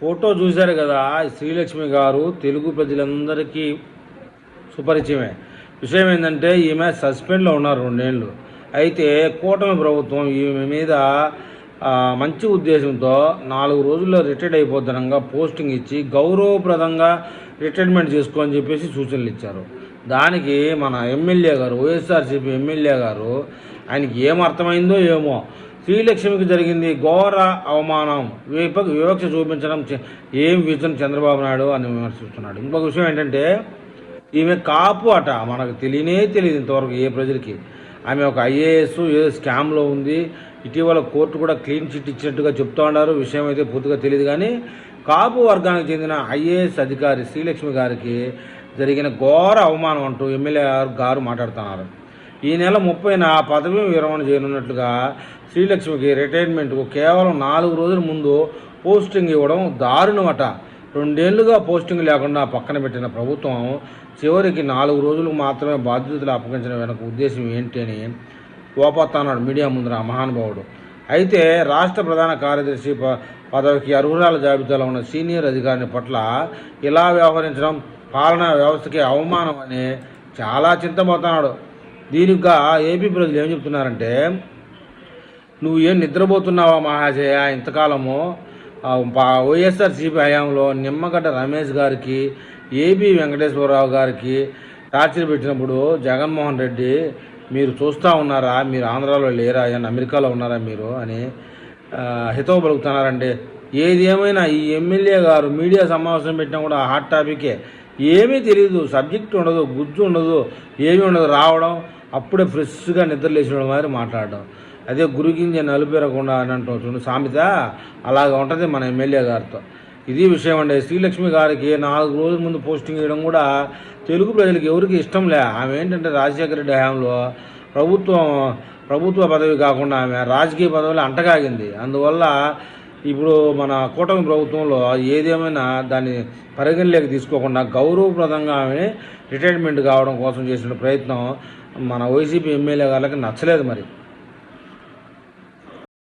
Photo చూశారు కదా, శ్రీలక్ష్మి గారు తెలుగు ప్రజలందరికీ సుపరిచయమే. విషయం ఏంటంటే ఈమె సస్పెండ్లో ఉన్నారు 2 ఏళ్ళు. అయితే కూటమి ప్రభుత్వం ఈమె మీద మంచి ఉద్దేశంతో 4 రోజుల్లో రిటైర్డ్ అయిపోద్దనంగా పోస్టింగ్ ఇచ్చి గౌరవప్రదంగా రిటైర్మెంట్ చేసుకోని చెప్పేసి సూచనలు ఇచ్చారు. దానికి మన ఎమ్మెల్యే గారు, వైఎస్ఆర్సీపీ ఎమ్మెల్యే గారు, ఆయనకి ఏమర్థమైందో ఏమో, శ్రీలక్ష్మికి జరిగింది ఘోర అవమానం, వివక్ష చూపించడం ఏం విజన్ చంద్రబాబు నాయుడు అని విమర్శిస్తున్నాడు. ఇంకొక విషయం ఏంటంటే ఈమె కాపు అట, మనకు తెలియదు ఇంతవరకు ఏ ప్రజలకి. ఆమె ఒక ఐఏఎస్ ఏదో స్కామ్లో ఉంది. ఇటీవల కోర్టు కూడా క్లీన్ చిట్ ఇచ్చినట్టుగా చెప్తూ ఉన్నారు. విషయం అయితే పూర్తిగా తెలియదు. కానీ కాపు వర్గానికి చెందిన ఐఏఎస్ అధికారి శ్రీలక్ష్మి గారికి జరిగిన ఘోర అవమానం అంటూ ఎమ్మెల్యే గారు మాట్లాడుతున్నారు. ఈ నెల 30న పదవి విరమణ చేయనున్నట్లుగా శ్రీలక్ష్మికి రిటైర్మెంట్కు కేవలం 4 రోజుల ముందు పోస్టింగ్ ఇవ్వడం దారుణమట. 2 ఏళ్లుగా పోస్టింగ్ లేకుండా పక్కన పెట్టిన ప్రభుత్వం చివరికి 4 రోజులకు మాత్రమే బాధ్యతలు అప్పగించడం వెనక ఉద్దేశం ఏంటి అని ఓపత్తన్నాడు మీడియా ముందర మహానుభావుడు. అయితే రాష్ట్ర ప్రధాన కార్యదర్శి పదవికి అర్హురాల జాబితాలో ఉన్న సీనియర్ అధికారిని పట్ల ఇలా వ్యవహరించడం పాలనా వ్యవస్థకి అవమానం అని చాలా చింతపోతున్నాడు. దీనిగా ఏపీ ప్రజలు ఏం చెప్తున్నారంటే, నువ్వు ఏం నిద్రపోతున్నావా మహాశయ, ఇంతకాలము వైఎస్ఆర్సీపీ హయాంలో నిమ్మగడ్డ రమేష్ గారికి, ఏబీ వెంకటేశ్వరరావు గారికి టార్చర్ పెట్టినప్పుడు జగన్మోహన్ రెడ్డి మీరు చూస్తూ ఉన్నారా, మీరు ఆంధ్రాలో లేరా, అమెరికాలో ఉన్నారా మీరు అని హితవు పలుకుతున్నారండి. ఏది ఏమైనా ఈ ఎమ్మెల్యే గారు మీడియా సమావేశం పెట్టినా కూడా హాట్ టాపికే. ఏమీ తెలియదు, సబ్జెక్ట్ ఉండదు, గుజ్జు ఉండదు, ఏమీ ఉండదు, రావడం అప్పుడే ఫ్రెష్గా నిద్రలేసిన మాదిరి మాట్లాడడం. అదే గురుగింజ నలుపేరకుండా అని అంటూ సామెత అలాగా ఉంటుంది మన ఎమ్మెల్యే గారితో. ఇది విషయం అండి. శ్రీలక్ష్మి గారికి 4 రోజుల ముందు పోస్టింగ్ ఇవ్వడం కూడా తెలుగు ప్రజలకు ఎవరికి ఇష్టం లే. ఆమె ఏంటంటే రాజశేఖర రెడ్డి హయాంలో ప్రభుత్వ పదవి కాకుండా ఆమె రాజకీయ పదవులు అంటగాగింది. అందువల్ల ఇప్పుడు మన కూటమి ప్రభుత్వంలో ఏదేమైనా దాన్ని పరిగణలోకి తీసుకోకుండా గౌరవప్రదంగా ఆమె రిటైర్మెంట్ కావడం కోసం చేసిన ప్రయత్నం మన వైసీపీ ఎమ్మెల్యే గారికి నచ్చలేదు మరి.